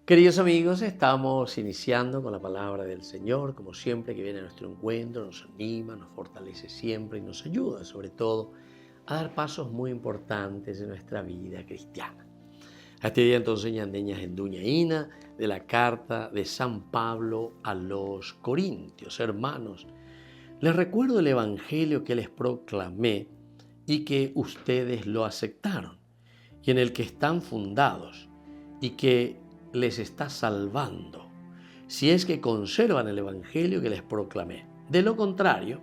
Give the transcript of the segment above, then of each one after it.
Queridos amigos, estamos iniciando con la palabra del Señor, como siempre que viene a nuestro encuentro, nos anima, nos fortalece siempre y nos ayuda sobre todo a dar pasos muy importantes en nuestra vida cristiana. A este día entonces ñandeñas en Duñaína de la carta de San Pablo a los Corintios. Hermanos, les recuerdo el evangelio que les proclamé y que ustedes lo aceptaron y en el que están fundados y que les está salvando, si es que conservan el evangelio que les proclamé. De lo contrario,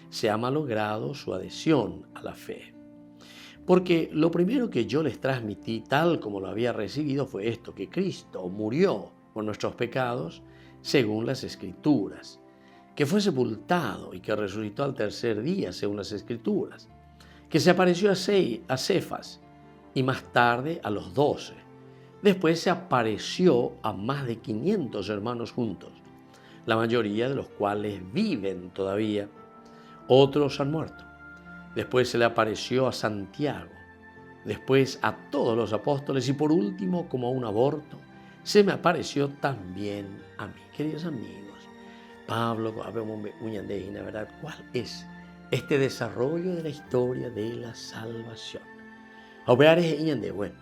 se ha malogrado su adhesión a la fe. Porque lo primero que yo les transmití, tal como lo había recibido, fue esto, que Cristo murió por nuestros pecados según las Escrituras, que fue sepultado y que resucitó al tercer día según las Escrituras, que se apareció a Cefas y más tarde a los 12. Después se apareció a más de 500 hermanos juntos, la mayoría de los cuales viven todavía, otros han muerto. Después se le apareció a Santiago, después a todos los apóstoles y por último, como a un aborto, se me apareció también a mí. Queridos amigos, Pablo, ¿verdad? ¿Cuál es este desarrollo de la historia de la salvación? Bueno,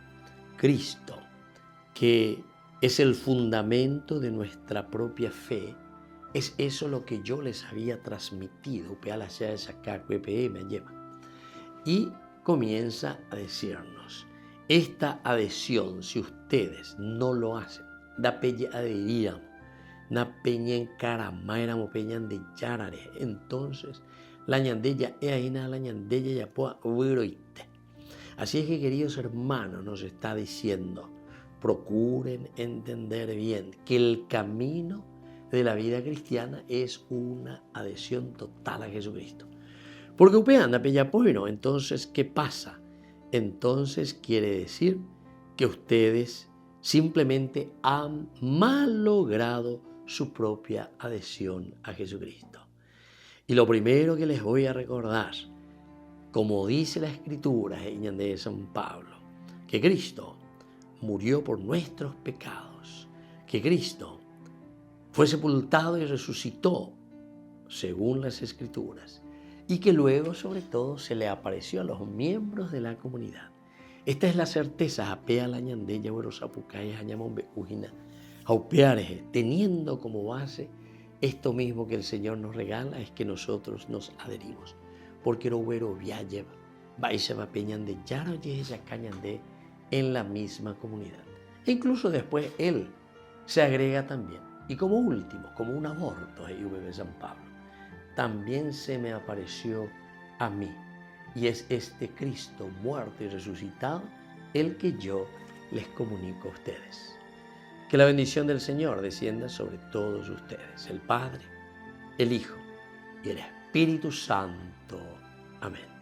Cristo, que es el fundamento de nuestra propia fe, es eso lo que yo les había transmitido, y comienza a decirnos, esta adhesión, si ustedes no lo hacen, da peña adheríamos, na peña encaramaéramos, peña de yarare, entonces la ñandella es ahí la ñandella ya pueda huiroite. Así es que, queridos hermanos, nos está diciendo, procuren entender bien que el camino de la vida cristiana es una adhesión total a Jesucristo. Porque usted anda pellapoino, entonces, ¿qué pasa? Entonces quiere decir que ustedes simplemente han malogrado su propia adhesión a Jesucristo. Y lo primero que les voy a recordar, como dice la Escritura de San Pablo, que Cristo murió por nuestros pecados, que Cristo fue sepultado y resucitó según las Escrituras, y que luego, sobre todo, se le apareció a los miembros de la comunidad. Esta es la certeza, apea la ñandella, sapucaya, añamombe, ujina, aupeareje, teniendo como base esto mismo que el Señor nos regala, es que nosotros nos adherimos. Porque lo güero viajeva, va y se va peñan de yaro y ella cañan de en la misma comunidad. E incluso después él se agrega también. Y como último, como un aborto, de San Pablo, también se me apareció a mí. Y es este Cristo muerto y resucitado el que yo les comunico a ustedes. Que la bendición del Señor descienda sobre todos ustedes, el Padre, el Hijo y el Espíritu Santo. Amén.